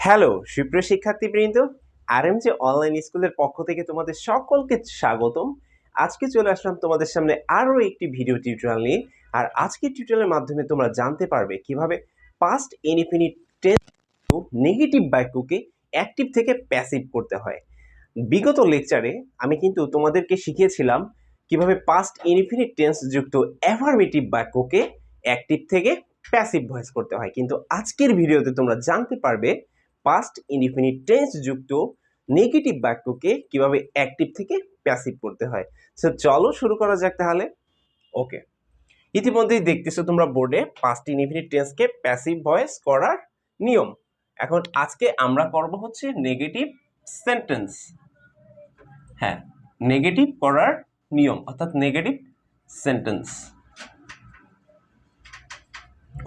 Hello সুপ্রিয় শিক্ষার্থীবৃন্দ, আরএমজে online স্কুলের পক্ষ থেকে তোমাদের সকলকে স্বাগতম। আজকে চলে আসলাম তোমাদের সামনে আরো একটি ভিডিও টিউটোরিয়াল নিয়ে। আর আজকের টিউটোরিয়ালের মাধ্যমে তোমরা জানতে পারবে কিভাবে পাস্ট ইনডিফিনিট টেন্স নেগেটিভ বাক্যকে অ্যাক্টিভ থেকে প্যাসিভ করতে হয়। বিগত লেকচারে আমি কিন্তু তোমাদেরকে শিখিয়েছিলাম কিভাবে পাস্ট ইনডিফিনিট টেন্স যুক্ত অ্যাফার্মেটিভ বাক্যকে অ্যাক্টিভ থেকে প্যাসিভ ভয়েস করতে হয়, কিন্তু আজকের ভিডিওতে তোমরা জানতে পারবে পাস্ট ইনডিফিনিট টেন্স যুক্ত নেগেটিভ বাক্যকে কিভাবে অ্যাক্টিভ থেকে প্যাসিভ করতে হয়। সো চলো শুরু করা যাক তাহলে। ওকে, ইতিমধ্যেই দেখতেছো তোমরা বোর্ডে পাস্ট ইনডিফিনিট টেন্সকে প্যাসিভ ভয়েস করার নিয়ম। এখন আজকে আমরা করব হচ্ছে নেগেটিভ সেন্টেন্স। হ্যাঁ, নেগেটিভ করার নিয়ম অর্থাৎ নেগেটিভ সেন্টেন্স।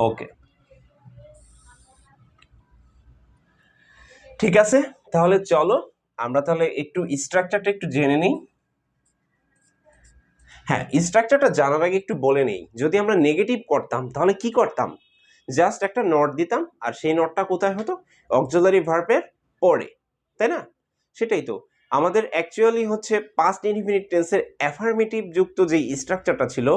ওকে, ঠিক আছে, তাহলে চলো আমরা তাহলে একটু স্ট্রাকচারটা একটু জেনে নিই। হ্যাঁ, স্ট্রাকচারটা জানার আগে একটু বলে নেই, যদি আমরা নেগেটিভ করতাম তাহলে কি করতাম? জাস্ট একটা নট দিতাম, আর সেই নটটা কোথায় হতো? অক্সিলারি ভার্বের পরে, তাই না? সেটাই তো আমাদের অ্যাকচুয়ালি হচ্ছে পাস্ট ইনডিফিনিট টেন্সের অ্যাফার্মেটিভ যুক্ত যে স্ট্রাকচারটা ছিল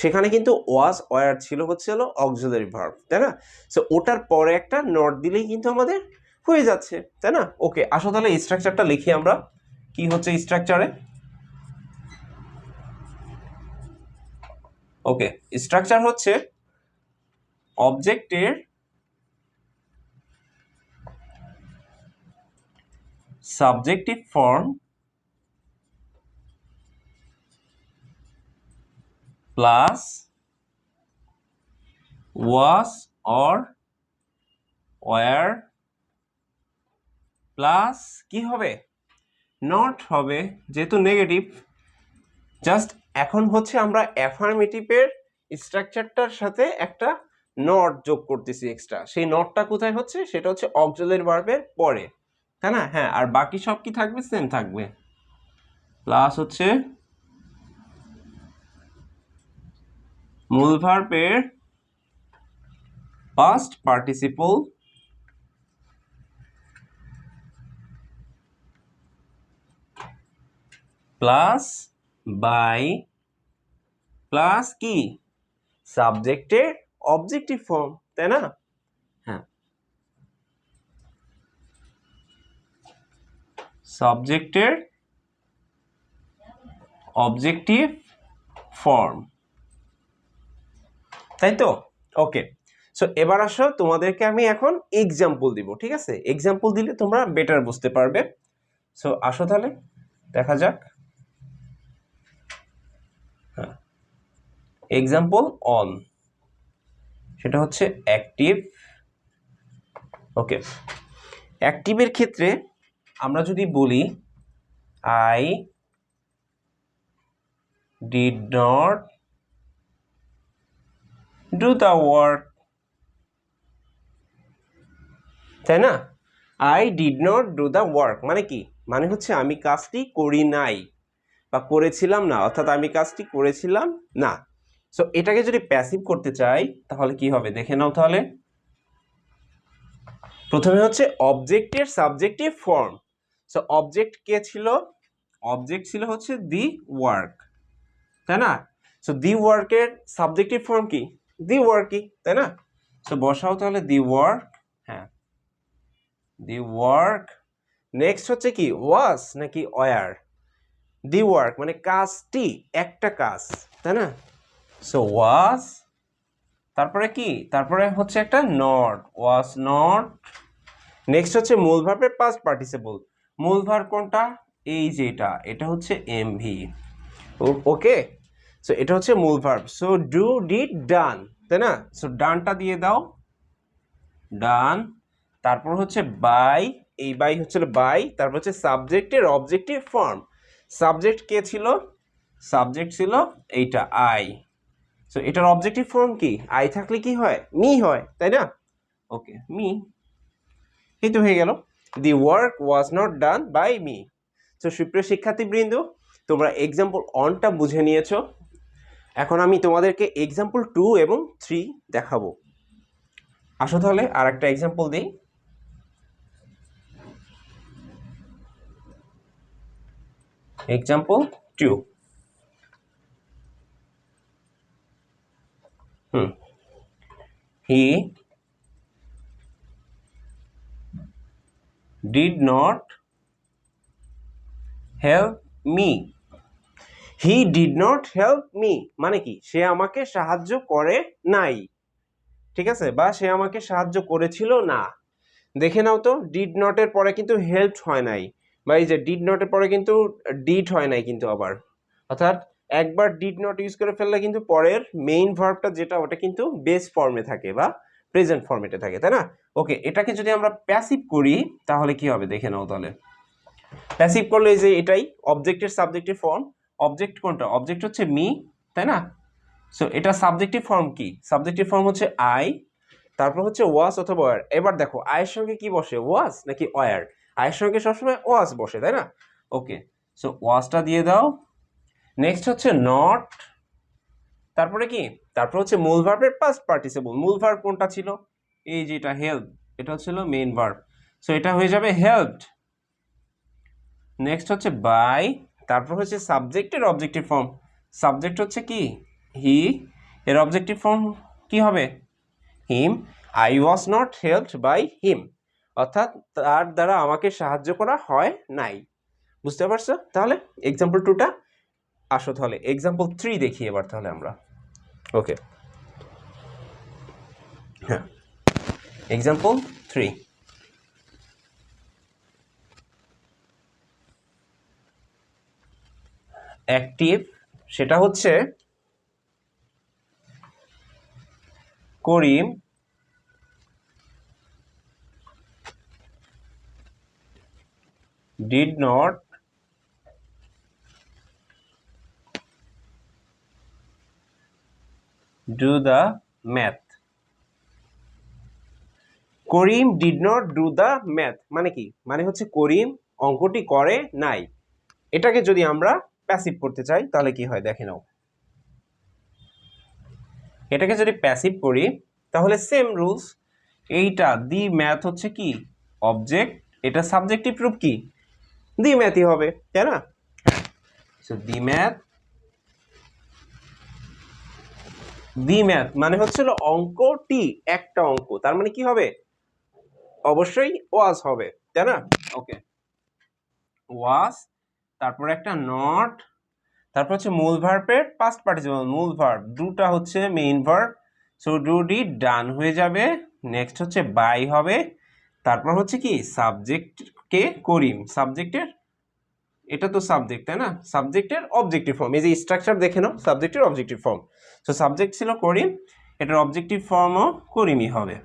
সেখানে কিন্তু ওয়াজ ওয়্যার ছিল হচ্ছে অক্সিলারি ভার্ব, তাই না? সো ওটার পরে একটা নট দিলেই কিন্তু আমাদের হয়ে যাচ্ছে, তাই না? ওকে, আসো তাহলে স্ট্রাকচারটা লিখি আমরা। কি হচ্ছে স্ট্রাকচারে? ওকে, স্ট্রাকচার হচ্ছে অবজেক্টের subjective form plus was or were plus কি হবে? নট হবে, যেহেতু নেগেটিভ। জাস্ট এখন হচ্ছে আমরা অ্যাফার্মেটিভের স্ট্রাকচারটার সাথে একটা নট যোগ করতেছি এক্সট্রা। সেই নটটা কোথায় হচ্ছে? সেটা হচ্ছে অক্সিলারি ভার্বের পরে, তাই না? হ্যাঁ, আর বাকি সব কি থাকবে? সেম থাকবে। প্লাস হচ্ছে মূল ভার্বের past participle plus by plus কি? সাবজেক্টের অবজেক্টিভ ফর্ম, তাই না? হ্যাঁ, সাবজেক্টের অবজেক্টিভ ফর্ম, তাই তো? ওকে, সো এবার আসো তোমাদেরকে আমি এখন এক্সাম্পল দিব, ঠিক আছে? এক্সাম্পল দিলে তোমরা বেটার বুঝতে পারবে। সো আসো তাহলে দেখা যাক। হ্যাঁ, এক্সাম্পল অন, সেটা হচ্ছে অ্যাক্টিভ। ওকে, অ্যাক্টিভের ক্ষেত্রে আমরা যদি বলি I did not do the work, তাই না? I did not do the work মানে কি? মানে হচ্ছে আমি কাজটি করি নাই বা করেছিলাম না, অর্থাৎ আমি কাজটি করেছিলাম না। সো এটাকে যদি প্যাসিভ করতে চাই তাহলে কি হবে দেখে নাও তাহলে। প্রথমে হচ্ছে অবজেক্টের সাবজেক্টিভ ফর্ম। সো অবজেক্ট কে ছিল? অবজেক্ট ছিল হচ্ছে দি ওয়ার্ক, তাই না? সো দি ওয়ার্কের সাবজেক্টিভ ফর্ম কি? দি ওয়ার্কই, তাই না? সো বসাও তাহলে দি ওয়ার্ক। হ্যাঁ, দি ওয়ার্ক। নেক্সট হচ্ছে কি? ওয়াজ নাকি ওয়্যার? দি ওয়ার্ক মানে কাজটি, একটা কাজ, তাই না? সো ওয়াজ, তারপরে কি? তারপরে হচ্ছে একটা নট, ওয়াজ নট। নেক্সট হচ্ছে মূল ভার্বের পাস্ট পার্টিসিপল। মূল ভার্ব কোনটা? এই যে এটা হচ্ছে এমভি। ওকে, সো এটা হচ্ছে মূল verb. So do did done, তাই না? সো ডানটা দিয়ে দাও, ডান। তারপর হচ্ছে বাই, এই বাই হচ্ছে বাই। তারপর হচ্ছে সাবজেক্টের অবজেক্টিভ ফর্ম। সাবজেক্ট কে ছিল? সাবজেক্ট ছিল এইটা আই। সো এটার অবজেক্টিভ ফর্ম কি? আই থাকলে কি হয়? মি হয়, তাই না? Okay, me. এই তো হয়ে গেল, the work was not done by me. তো সুপ্রিয় শিক্ষার্থীবৃন্দ, তোমরা এক্সাম্পল অনটা বুঝে নিয়েছো। এখন আমি তোমাদেরকে এক্সাম্পল 2 এবং 3 দেখাবো। আসো তাহলে আর একটা এক্সাম্পল দিই। Example 2 he did not help me. He did not help me মানে কি সে আমাকে সাহায্য করে নাই, ঠিক আছে, বা সে আমাকে সাহায্য করেছিল না। দেখে নাও তো ডিড নট এর পরে কিন্তু হেল্প হয় নাই, বা এই যে ডিড নট এর পরে কিন্তু ডিড হয় নাই কিন্তু আবার, অর্থাৎ একবার ডিড নট ইউজ করে ফেললে কিন্তু পরের মেইন ভার্বটা যেটা ওটা কিন্তু বেস ফর্মে থাকে বা প্রেজেন্ট ফর্মেটে থাকে, তাই না? ওকে, এটাকে যদি আমরা প্যাসিভ করি তাহলে কি হবে দেখে নাও তাহলে। প্যাসিভ করলে এই যে এটাই অবজেক্টের সাবজেক্টিভ ফর্ম। অবজেক্ট কোনটা? অবজেক্ট হচ্ছে মি, তাই না? সো এটা সাবজেক্টিভ ফর্ম কি? সাবজেক্টিভ ফর্ম হচ্ছে আই, তারপর হচ্ছে ওয়াজ অথবা ওয়ার। এবার দেখো আয়ের সঙ্গে কি বসে, ওয়াজ নাকি ওয়ার? আয়ের সঙ্গে সবসময় ওয়াজ বসে, তাই না? ওকে, সো ওয়াজটা দিয়ে দাও। নেক্সট হচ্ছে নট, তারপরে কি? তারপর হচ্ছে মূল ভার্বের পাস্ট পার্টিসিপল। মূল ভার্ব কোনটা ছিল? এই যে এটা হেল্প, এটা ছিল মেইন ভার্ব, সো এটা হয়ে যাবে হেল্পড। নেক্সট হচ্ছে বাই, তারপর হচ্ছে সাবজেক্টের অবজেক্টিভ ফর্ম। সাবজেক্ট হচ্ছে কি? হি, এর অবজেক্টিভ ফর্ম কি হবে? Him. I was not helped by him, অর্থাৎ তার দ্বারা আমাকে সাহায্য করা হয় নাই। বুঝতে পারছো? তাহলে এক্সাম্পল 2টা আসো, তাহলে এক্সাম্পল 3 দেখি এবার তাহলে আমরা। ওকে, হ্যাঁ, এক্সাম্পল 3 অ্যাক্টিভ, সেটা হচ্ছে করিম did not do the math. Karim did not do the math মানে কি? মানে হচ্ছে করিম অঙ্কটি করে নাই। এটাকে যদি আমরা প্যাসিভ করতে চাই তাহলে কি হয় দেখে নাও। এটাকে যদি প্যাসিভ করি তাহলে সেম রুলস। এইটা দি ম্যাথ হচ্ছে কি? অবজেক্ট, এটা সাবজেক্টিভ রূপ কি? দি ম্যাথই হবে, তাই না? So the math, the math মানে হচ্ছিল অঙ্কটি, একটা অঙ্ক, তার মানে কি হবে? অবশ্যই ওয়াজ হবে, তাই না? ওকে, ওয়াজ, তারপর একটা নট, তারপর হচ্ছে মূল ভার্বের পাস্ট পার্টিসিপল। মূল ভার্ব ডুটা হচ্ছে মেইন ভার্ব, সো ডু ডি ডান হয়ে যাবে। নেক্সট হচ্ছে বাই হবে, তারপর হচ্ছে কি? সাবজেক্ট কে? করিম। সাবজেক্টের, এটা তো সাবজেক্ট, তাই না? সাবজেক্টের অবজেক্টিভ ফর্ম, এই যে স্ট্রাকচার দেখে নাও, সাবজেক্টের অবজেক্টিভ ফর্ম। সো সাবজেক্ট ছিল করিম, এটার অবজেক্টিভ ফর্মও করিমই হবে।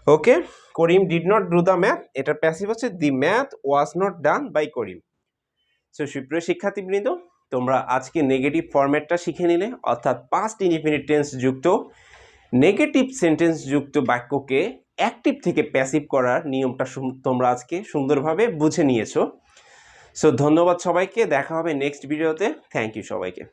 Okay, Karim did not do the math, এটার প্যাসিভ হচ্ছে the math was not done by Karim. So সুপ্রিয় শিক্ষার্থীবৃন্দ, তোমরা আজকে নেগেটিভ ফরম্যাটটা শিখে নিলে, অর্থাৎ পাস্ট ইনডিফিনিট টেন্স যুক্ত নেগেটিভ সেন্টেন্স যুক্ত বাক্যকে অ্যাক্টিভ থেকে প্যাসিভ করার নিয়মটা তোমরা আজকে সুন্দরভাবে বুঝে নিয়েছো। সো ধন্যবাদ সবাইকে, দেখা হবে নেক্সট ভিডিওতে। থ্যাংক ইউ সবাইকে।